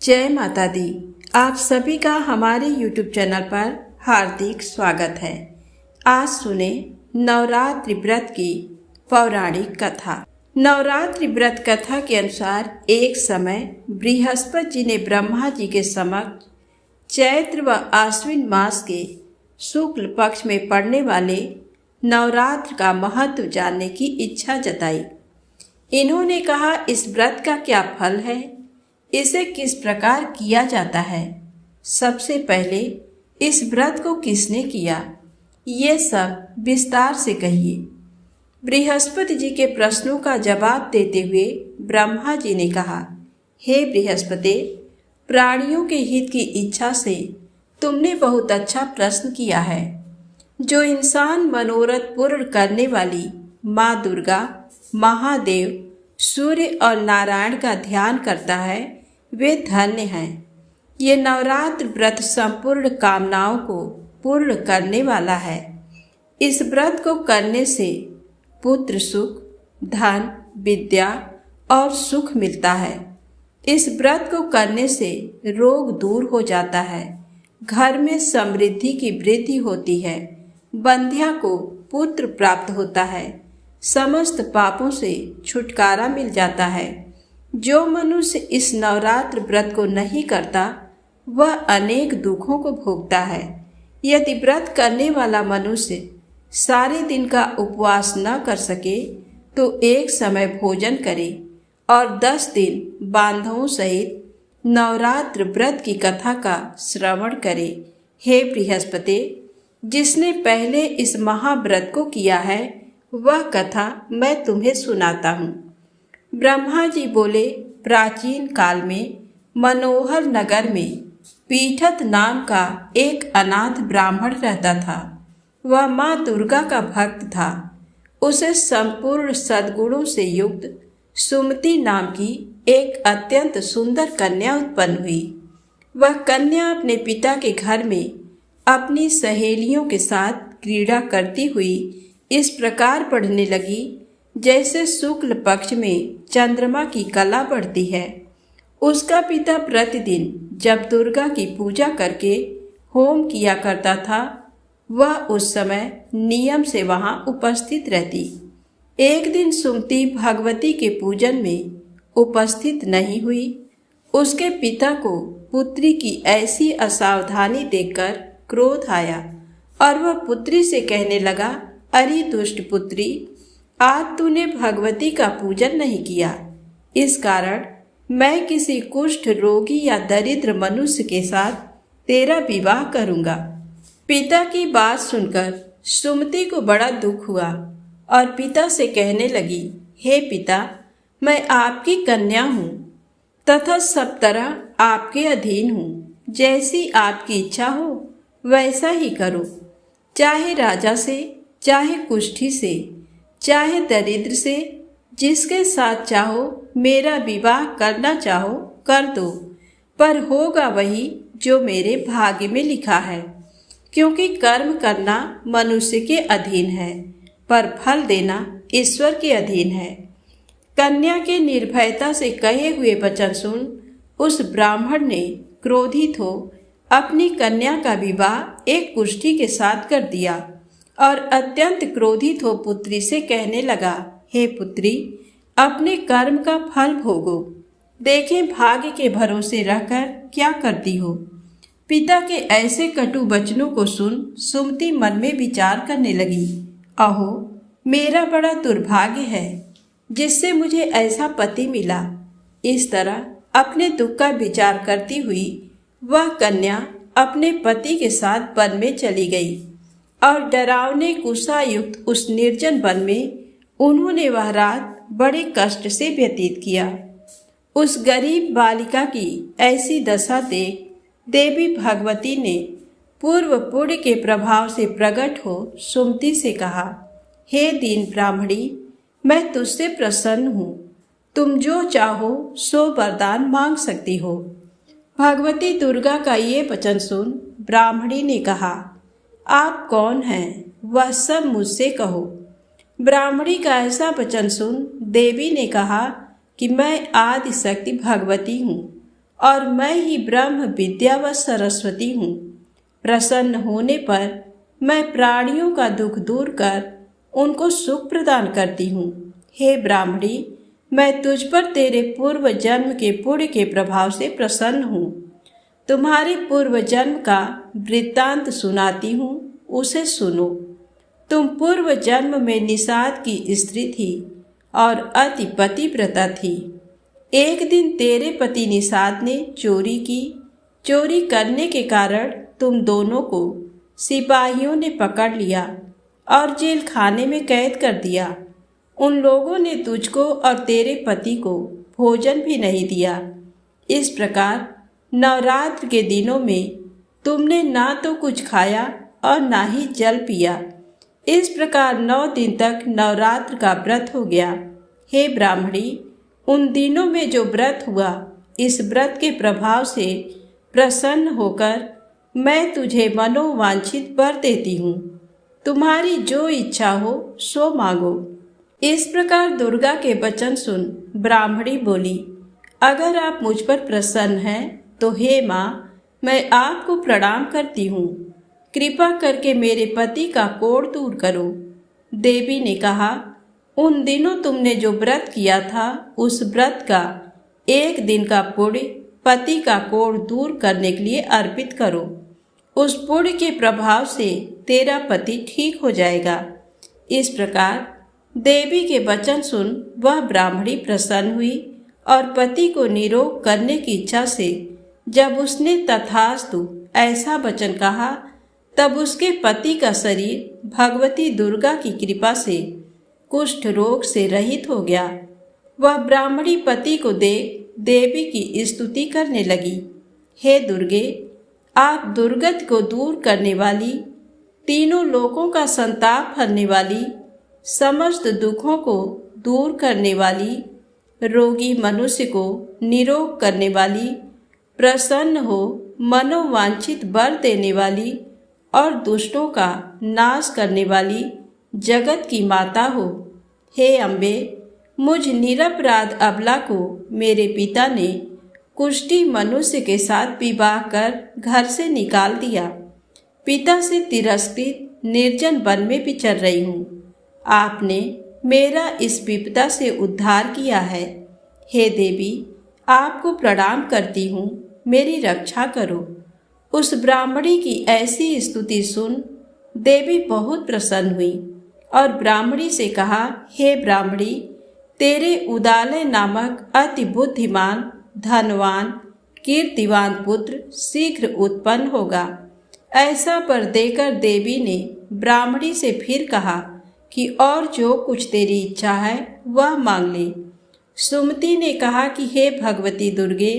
जय माता दी। आप सभी का हमारे YouTube चैनल पर हार्दिक स्वागत है। आज सुने नवरात्रि व्रत की पौराणिक कथा। नवरात्रि व्रत कथा के अनुसार एक समय बृहस्पति जी ने ब्रह्मा जी के समक्ष चैत्र व आश्विन मास के शुक्ल पक्ष में पड़ने वाले नवरात्र का महत्व जानने की इच्छा जताई। इन्होंने कहा, इस व्रत का क्या फल है, इसे किस प्रकार किया जाता है, सबसे पहले इस व्रत को किसने किया, ये सब विस्तार से कहिए। बृहस्पति जी के प्रश्नों का जवाब देते हुए ब्रह्मा जी ने कहा, हे बृहस्पति, प्राणियों के हित की इच्छा से तुमने बहुत अच्छा प्रश्न किया है। जो इंसान मनोरथ पूर्ण करने वाली माँ दुर्गा, महादेव, सूर्य और नारायण का ध्यान करता है, वे धन्य हैं। ये नवरात्र व्रत संपूर्ण कामनाओं को पूर्ण करने वाला है। इस व्रत को करने से पुत्र सुख, धन, विद्या और सुख मिलता है। इस व्रत को करने से रोग दूर हो जाता है, घर में समृद्धि की वृद्धि होती है, बंध्या को पुत्र प्राप्त होता है, समस्त पापों से छुटकारा मिल जाता है। जो मनुष्य इस नवरात्र व्रत को नहीं करता वह अनेक दुखों को भोगता है। यदि व्रत करने वाला मनुष्य सारे दिन का उपवास न कर सके तो एक समय भोजन करे और 10 दिन बांधवों सहित नवरात्र व्रत की कथा का श्रवण करे। हे बृहस्पति, जिसने पहले इस महाव्रत को किया है वह कथा मैं तुम्हें सुनाता हूँ। ब्रह्मा जी बोले, प्राचीन काल में मनोहर नगर में पीठत नाम का एक अनाथ ब्राह्मण रहता था। वह माँ दुर्गा का भक्त था। उसे संपूर्ण सद्गुणों से युक्त सुमति नाम की एक अत्यंत सुंदर कन्या उत्पन्न हुई। वह कन्या अपने पिता के घर में अपनी सहेलियों के साथ क्रीड़ा करती हुई इस प्रकार पढ़ने लगी जैसे शुक्ल पक्ष में चंद्रमा की कला बढ़ती है। उसका पिता प्रतिदिन जब दुर्गा की पूजा करके होम किया करता था, वह उस समय नियम से वहां उपस्थित रहती। एक दिन सुमति भगवती के पूजन में उपस्थित नहीं हुई। उसके पिता को पुत्री की ऐसी असावधानी देखकर क्रोध आया और वह पुत्री से कहने लगा, अरे दुष्ट पुत्री, आज तूने भगवती का पूजन नहीं किया, इस कारण मैं किसी कुष्ठ रोगी या दरिद्र मनुष्य के साथ तेरा विवाह करूंगा। पिता की बात सुनकर सुमति को बड़ा दुख हुआ और पिता से कहने लगी, हे पिता, मैं आपकी कन्या हूँ तथा सब तरह आपके अधीन हूँ। जैसी आपकी इच्छा हो वैसा ही करो। चाहे राजा से, चाहे कुष्ठी से, चाहे दरिद्र से, जिसके साथ चाहो मेरा विवाह करना चाहो कर दो, पर होगा वही जो मेरे भाग्य में लिखा है। क्योंकि कर्म करना मनुष्य के अधीन है, पर फल देना ईश्वर के अधीन है। कन्या के निर्भयता से कहे हुए वचन सुन उस ब्राह्मण ने क्रोधित हो अपनी कन्या का विवाह एक कुष्ठी के साथ कर दिया और अत्यंत क्रोधित हो पुत्री से कहने लगा, हे पुत्री, अपने कर्म का फल भोगो। देखें भाग्य के भरोसे रहकर क्या करती हो। पिता के ऐसे कटु वचनों को सुन सुमति मन में विचार करने लगी, अहो, मेरा बड़ा दुर्भाग्य है जिससे मुझे ऐसा पति मिला। इस तरह अपने दुख का विचार करती हुई वह कन्या अपने पति के साथ वन में चली गई और डरावने कुशायुक्त उस निर्जन वन में उन्होंने वह रात बड़े कष्ट से व्यतीत किया। उस गरीब बालिका की ऐसी दशा देख देवी भगवती ने पूर्व पुण्य के प्रभाव से प्रकट हो सुमति से कहा, हे दीन ब्राह्मणी, मैं तुझसे प्रसन्न हूँ। तुम जो चाहो सो वरदान मांग सकती हो। भगवती दुर्गा का ये वचन सुन ब्राह्मणी ने कहा, आप कौन हैं, वह सब मुझसे कहो। ब्राह्मणी का ऐसा वचन सुन देवी ने कहा कि मैं आदि शक्ति भगवती हूँ और मैं ही ब्रह्म विद्या व सरस्वती हूँ। प्रसन्न होने पर मैं प्राणियों का दुख दूर कर उनको सुख प्रदान करती हूँ। हे ब्राह्मणी, मैं तुझ पर तेरे पूर्व जन्म के पुण्य के प्रभाव से प्रसन्न हूँ। तुम्हारे पूर्व जन्म का वृत्तांत सुनाती हूँ, उसे सुनो। तुम पूर्व जन्म में निषाद की स्त्री थी और अति पतिव्रता थी। एक दिन तेरे पति निषाद ने चोरी की। चोरी करने के कारण तुम दोनों को सिपाहियों ने पकड़ लिया और जेल खाने में कैद कर दिया। उन लोगों ने तुझको और तेरे पति को भोजन भी नहीं दिया। इस प्रकार नवरात्र के दिनों में तुमने ना तो कुछ खाया और ना ही जल पिया। इस प्रकार 9 दिन तक नवरात्र का व्रत हो गया। हे ब्राह्मणी, उन दिनों में जो व्रत हुआ, इस व्रत के प्रभाव से प्रसन्न होकर मैं तुझे मनोवांछित वर देती हूँ। तुम्हारी जो इच्छा हो सो मांगो। इस प्रकार दुर्गा के वचन सुन ब्राह्मणी बोली, अगर आप मुझ पर प्रसन्न हैं तो हे माँ, मैं आपको प्रणाम करती हूँ। कृपा करके मेरे पति का कोढ़ दूर करो। देवी ने कहा, उन दिनों तुमने जो व्रत किया था, उस व्रत का 1 दिन का पुण्य पति का कोढ़ दूर करने के लिए अर्पित करो। उस पुण्य के प्रभाव से तेरा पति ठीक हो जाएगा। इस प्रकार देवी के वचन सुन वह ब्राह्मणी प्रसन्न हुई और पति को निरोग करने की इच्छा से जब उसने तथास्तु ऐसा वचन कहा, तब उसके पति का शरीर भगवती दुर्गा की कृपा से कुष्ठ रोग से रहित हो गया। वह ब्राह्मणी पति को देख देवी की स्तुति करने लगी। हे दुर्गे, आप दुर्गति को दूर करने वाली, तीनों लोकों का संताप हरने वाली, समस्त दुखों को दूर करने वाली, रोगी मनुष्य को निरोग करने वाली, प्रसन्न हो मनोवांछित वर देने वाली और दुष्टों का नाश करने वाली जगत की माता हो। हे अम्बे, मुझ निरपराध अबला को मेरे पिता ने कुष्ठी मनुष्य के साथ विवाह कर घर से निकाल दिया। पिता से तिरस्कृत निर्जन वन में विचर रही हूँ। आपने मेरा इस विपदा से उद्धार किया है। हे देवी, आपको प्रणाम करती हूँ, मेरी रक्षा करो। उस ब्राह्मणी की ऐसी स्तुति सुन देवी बहुत प्रसन्न हुई और ब्राह्मणी से कहा, हे ब्राह्मणी, तेरे उदालय नामक अति बुद्धिमान, धनवान, कीर्तिवान पुत्र शीघ्र उत्पन्न होगा। ऐसा वर देकर देवी ने ब्राह्मणी से फिर कहा कि और जो कुछ तेरी इच्छा है वह मांग ले। सुमति ने कहा कि हे भगवती दुर्गे,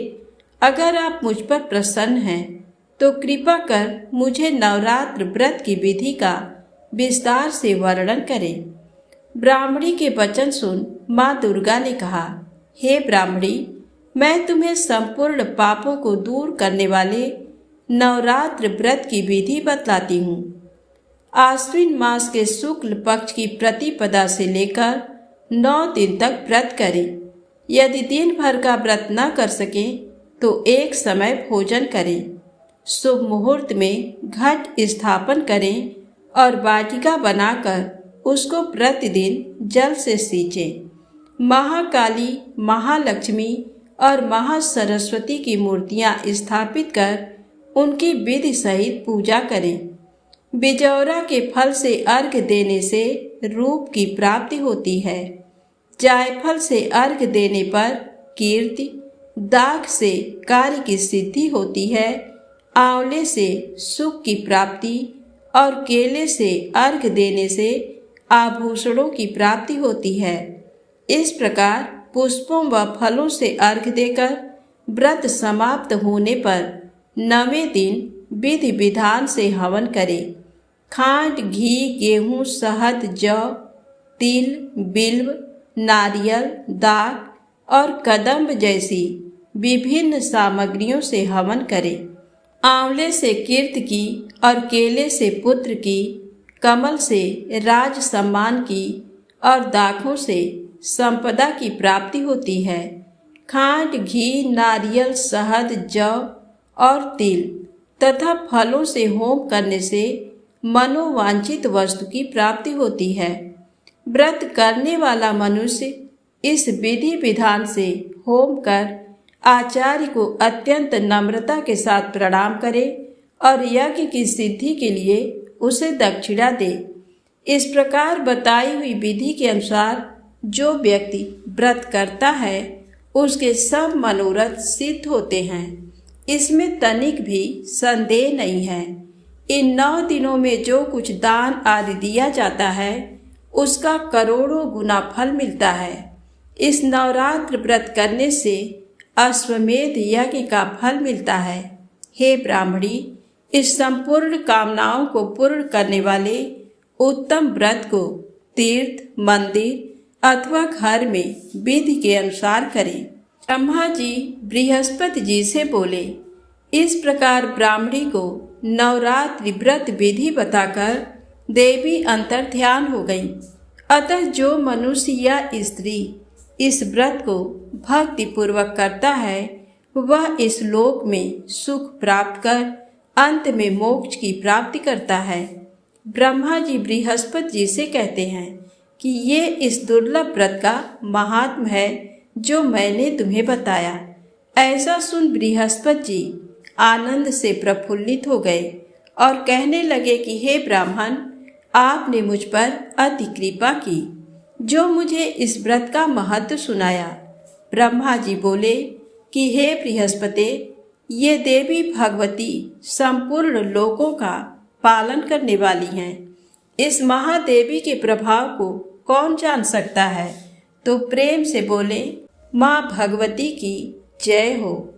अगर आप मुझ पर प्रसन्न हैं तो कृपा कर मुझे नवरात्र व्रत की विधि का विस्तार से वर्णन करें। ब्राह्मणी के वचन सुन माँ दुर्गा ने कहा, हे ब्राह्मणी, मैं तुम्हें संपूर्ण पापों को दूर करने वाले नवरात्र व्रत की विधि बतलाती हूँ। आश्विन मास के शुक्ल पक्ष की प्रतिपदा से लेकर 9 दिन तक व्रत करें। यदि दिन भर का व्रत न कर सके तो एक समय भोजन करें। शुभ मुहूर्त में घट स्थापन करें और वाटिका बनाकर उसको प्रतिदिन जल से सींचें। महाकाली, महालक्ष्मी और महासरस्वती की मूर्तियां स्थापित कर उनकी विधि सहित पूजा करें। बिजौरा के फल से अर्घ्य देने से रूप की प्राप्ति होती है। जायफल से अर्घ्य देने पर कीर्ति, दाख से कार्य की सिद्धि होती है, आंवले से सुख की प्राप्ति और केले से अर्घ्य देने से आभूषणों की प्राप्ति होती है। इस प्रकार पुष्पों व फलों से अर्घ्य देकर व्रत समाप्त होने पर 9वें दिन विधि विधान से हवन करें। खांड, घी, गेहूँ, शहद, जौ, तिल, बिल्व, नारियल, दाख और कदम्ब जैसी विभिन्न सामग्रियों से हवन करें। आंवले से कीर्ति की और केले से पुत्र की, कमल से राज सम्मान की और दाखों से संपदा की प्राप्ति होती है। खांड, घी, नारियल, शहद, जौ और तिल तथा फलों से होम करने से मनोवांछित वस्तु की प्राप्ति होती है। व्रत करने वाला मनुष्य इस विधि विधान से होम कर आचार्य को अत्यंत नम्रता के साथ प्रणाम करे और यज्ञ की सिद्धि के लिए उसे दक्षिणा दे। इस प्रकार बताई हुई विधि के अनुसार जो व्यक्ति व्रत करता है उसके सब मनोरथ सिद्ध होते हैं, इसमें तनिक भी संदेह नहीं है। इन 9 दिनों में जो कुछ दान आदि दिया जाता है उसका करोड़ों गुना फल मिलता है। इस नवरात्र व्रत करने से अश्वमेध यज्ञ का फल मिलता है। हे ब्राह्मणी, इस संपूर्ण कामनाओं को पूर्ण करने वाले उत्तम व्रत को तीर्थ, मंदिर अथवा घर में विधि के अनुसार करें। ब्रह्मा जी बृहस्पति जी से बोले, इस प्रकार ब्राह्मणी को नवरात्रि व्रत विधि बताकर देवी अंतर ध्यान हो गई। अतः जो मनुष्य या स्त्री इस व्रत को भक्ति पूर्वक करता है वह इस लोक में सुख प्राप्त कर अंत में मोक्ष की प्राप्ति करता है। ब्रह्मा जी बृहस्पति जी से कहते हैं कि ये इस दुर्लभ व्रत का महात्म है जो मैंने तुम्हें बताया। ऐसा सुन बृहस्पति जी आनंद से प्रफुल्लित हो गए और कहने लगे कि हे ब्राह्मण, आपने मुझ पर अति कृपा की जो मुझे इस व्रत का महत्व सुनाया। ब्रह्मा जी बोले कि हे बृहस्पति, ये देवी भगवती संपूर्ण लोकों का पालन करने वाली हैं। इस महादेवी के प्रभाव को कौन जान सकता है? तो प्रेम से बोले, माँ भगवती की जय हो।